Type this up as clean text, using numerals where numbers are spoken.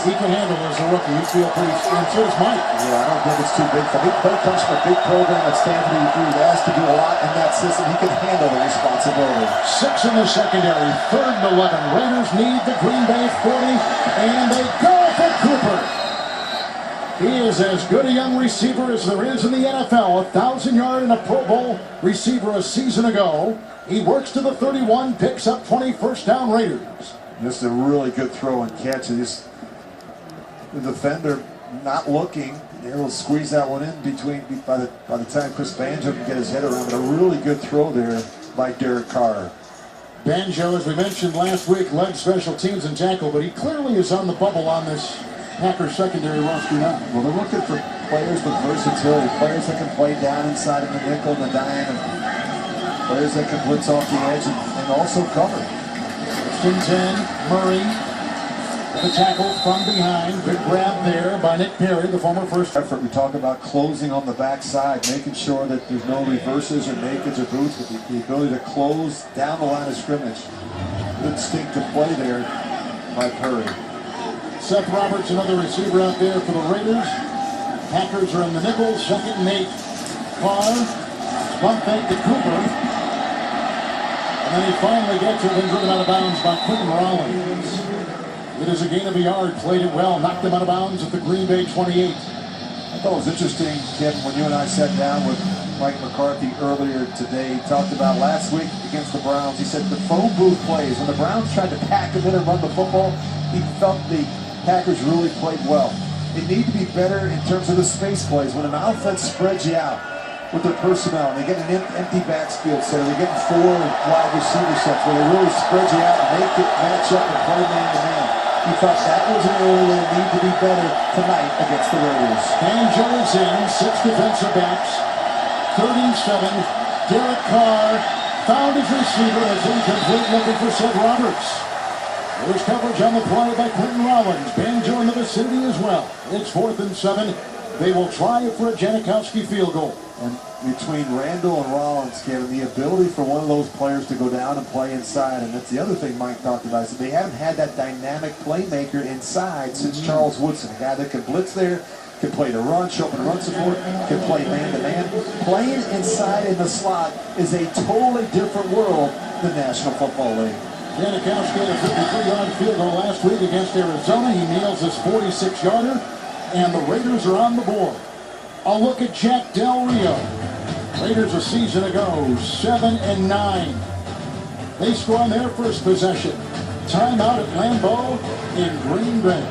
he can handle as a rookie. You feel pretty, and so does Mike. Yeah, I don't think it's too big for him. He comes from a big program at Stanford. He was asked to do a lot in that system. He can handle the responsibility. 6 in the secondary, 3rd and 11. Raiders need the Green Bay 40, and they go for Cooper. He is as good a young receiver as there is in the NFL. 1,000-yard and a Pro Bowl receiver a season ago. He works to the 31, picks up 20 first down Raiders. Just a really good throw and catch. The defender not looking. He'll squeeze that one in between by the time Chris Banjo can get his head around it. A really good throw there by Derek Carr. Banjo, as we mentioned last week, led special teams and tackle, but he clearly is on the bubble on this Packers secondary roster now. Well, they're looking for players with versatility, players that can play down inside in the nickel and the dime, and players that can blitz off the edge and also cover. First and 10, Murray. The tackle from behind. Good grab there by Nick Perry, the former first effort. We talk about closing on the backside, making sure that there's no reverses or nakeds or boots, but the ability to close down the line of scrimmage. Good instinctive play there by Perry. Seth Roberts, another receiver out there for the Raiders. Packers are in the nickel, 2nd and 8. Carr, bump fake to Cooper. And then he finally gets it and driven out of bounds by Quentin Rollins. It is a gain of a yard, played it well, knocked him out of bounds at the Green Bay 28. I thought it was interesting, Kevin, when you and I sat down with Mike McCarthy earlier today. He talked about last week against the Browns. He said the phone booth plays, when the Browns tried to pack him in and run the football, he felt the Packers really played well. They need to be better in terms of the space plays. When an offense spreads you out with their personnel, and they get an empty backfield set, they're getting 4 wide receiver sets where they really spread you out and make it match up and play man-to-man. He thought that was an area they need to be better tonight against the Raiders. Banjo is in, 6 defensive backs, 37. Derek Carr found his receiver as incomplete, looking for Seth Roberts. There's coverage on the play by Quentin Rollins. Banjo in the vicinity as well. It's 4th and 7. They will try it for a Janikowski field goal. And between Randall and Rollins, Kevin, the ability for one of those players to go down and play inside, and that's the other thing Mike talked about, is that they haven't had that dynamic playmaker inside since Charles Woodson, a guy that can blitz there, can play the run, show up and run support, can play man-to-man. Playing inside in the slot is a totally different world than the National Football League. Janikowski had a 53-yard field goal last week against Arizona. He nails his 46-yarder, and the Raiders are on the board. A look at Jack Del Rio. Raiders a season ago, 7 and 9. They score on their first possession. Timeout at Lambeau in Green Bay.